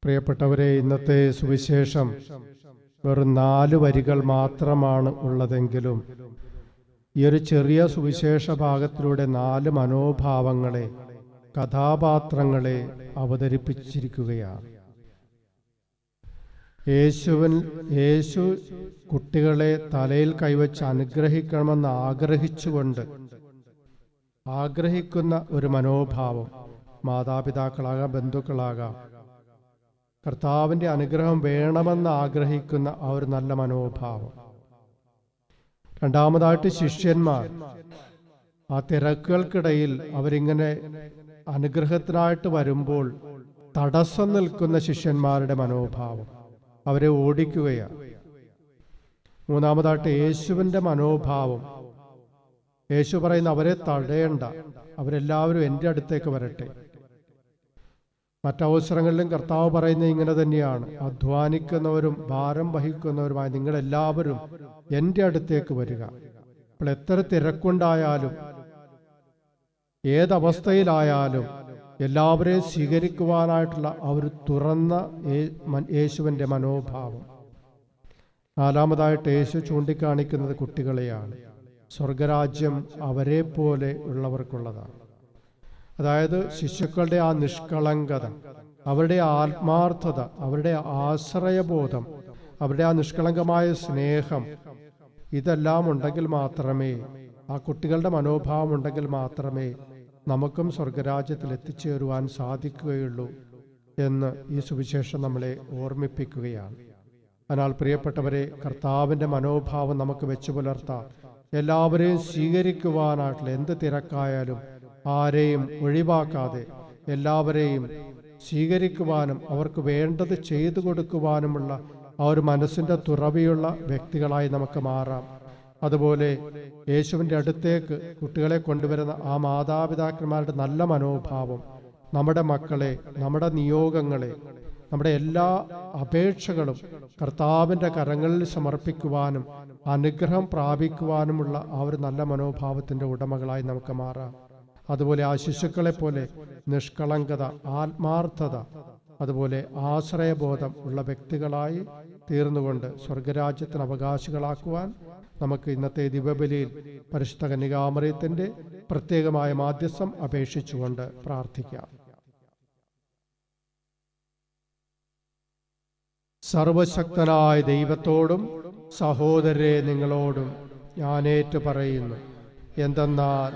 പ്രിയപ്പെട്ടവരെ, ഇന്നത്തെ സുവിശേഷം വെറും 4 വരികൾ മാത്രമാണ് ഉള്ളതെങ്കിലും ഈ ഒരു ചെറിയ സുവിശേഷ ഭാഗത്തിലൂടെ 4 മനോഭാവങ്ങളെ, കഥാപാത്രങ്ങളെ അവതരിപ്പിച്ചിരിക്കുകയാണ്. യേശു കുട്ടികളെ തലയിൽ കൈവച്ച് അനുഗ്രഹിക്കണമെന്ന് ആഗ്രഹിക്കുന്ന ഒരു മനോഭാവം, മാതാപിതാക്കളാകാം, ബന്ധുക്കളാകാം, കർത്താവിൻ്റെ അനുഗ്രഹം വേണമെന്ന് ആഗ്രഹിക്കുന്ന ആ ഒരു നല്ല മനോഭാവം. രണ്ടാമതായിട്ട് ശിഷ്യന്മാർ, ആ തിരക്കുകൾക്കിടയിൽ അവരിങ്ങനെ അനുഗ്രഹത്തിനായിട്ട് വരുമ്പോൾ തടസ്സം നിൽക്കുന്ന ശിഷ്യന്മാരുടെ മനോഭാവം, അവരെ ഓടിക്കുകയാണ്. മൂന്നാമതായിട്ട് യേശുവിൻ്റെ മനോഭാവം. യേശു പറയുന്ന അവരെ തടയണ്ട, അവരെല്ലാവരും എൻ്റെ അടുത്തേക്ക് വരട്ടെ. മറ്റവസരങ്ങളിലും കർത്താവ് പറയുന്നത് ഇങ്ങനെ തന്നെയാണ്, അധ്വാനിക്കുന്നവരും ഭാരം വഹിക്കുന്നവരുമായ നിങ്ങളെല്ലാവരും എൻ്റെ അടുത്തേക്ക് വരിക. അപ്പോൾ എത്ര തിരക്കുണ്ടായാലും ഏതവസ്ഥയിലായാലും എല്ലാവരെയും സ്വീകരിക്കുവാനായിട്ടുള്ള ആ ഒരു തുറന്ന യേശുവിൻ്റെ മനോഭാവം. നാലാമതായിട്ട് യേശു ചൂണ്ടിക്കാണിക്കുന്നത് കുട്ടികളെയാണ്. സ്വർഗരാജ്യം അവരെ പോലെ ഉള്ളവർക്കുള്ളതാണ്. അതായത് ശിശുക്കളുടെ ആ നിഷ്കളങ്കത, അവരുടെ ആത്മാർത്ഥത, അവരുടെ ആശ്രയബോധം, അവരുടെ ആ നിഷ്കളങ്കമായ സ്നേഹം, ഇതെല്ലാം ഉണ്ടെങ്കിൽ മാത്രമേ, ആ കുട്ടികളുടെ മനോഭാവം ഉണ്ടെങ്കിൽ മാത്രമേ നമുക്കും സ്വർഗരാജ്യത്തിൽ എത്തിച്ചേരുവാൻ സാധിക്കുകയുള്ളൂ എന്ന് ഈ സുവിശേഷം നമ്മളെ ഓർമ്മിപ്പിക്കുകയാണ്. അതിനാൽ പ്രിയപ്പെട്ടവരെ, കർത്താവിൻ്റെ മനോഭാവം നമുക്ക് വെച്ചു പുലർത്താം. എല്ലാവരെയും സ്വീകരിക്കുവാനായിട്ടുള്ള എന്ത് തിരക്കായാലും ആരെയും ഒഴിവാക്കാതെ എല്ലാവരെയും സ്വീകരിക്കുവാനും അവർക്ക് വേണ്ടത് ചെയ്തു കൊടുക്കുവാനുമുള്ള ആ ഒരു മനസ്സിൻ്റെ തുറവിയുള്ള വ്യക്തികളായി നമുക്ക് മാറാം. അതുപോലെ യേശുവിൻ്റെ അടുത്തേക്ക് കുട്ടികളെ കൊണ്ടുവരുന്ന ആ മാതാപിതാക്കന്മാരുടെ നല്ല മനോഭാവം നമ്മുടെ മക്കളെ, നമ്മുടെ നിയോഗങ്ങളെ, നമ്മുടെ എല്ലാ അപേക്ഷകളും കർത്താവിൻ്റെ കരങ്ങളിൽ സമർപ്പിക്കുവാനും അനുഗ്രഹം പ്രാപിക്കുവാനുമുള്ള ആ ഒരു നല്ല മനോഭാവത്തിൻ്റെ ഉടമകളായി നമുക്ക് മാറാം. അതുപോലെ ആ ശിശുക്കളെ പോലെ നിഷ്കളങ്കത, ആത്മാർത്ഥത, അതുപോലെ ആശ്രയബോധം ഉള്ള വ്യക്തികളായി തീർന്നുകൊണ്ട് സ്വർഗരാജ്യത്തിന് അവകാശികളാക്കുവാൻ നമുക്ക് ഇന്നത്തെ ദിവ്യബലിയിൽ പരിശുദ്ധ കന്യകാമറിയത്തിൻ്റെ പ്രത്യേകമായ മാധ്യസ്ഥം അപേക്ഷിച്ചുകൊണ്ട് പ്രാർത്ഥിക്കാം. സർവശക്തനായ ദൈവത്തോടും സഹോദരരെ നിങ്ങളോടും ഞാനേറ്റു പറയുന്നു, എന്തെന്നാൽ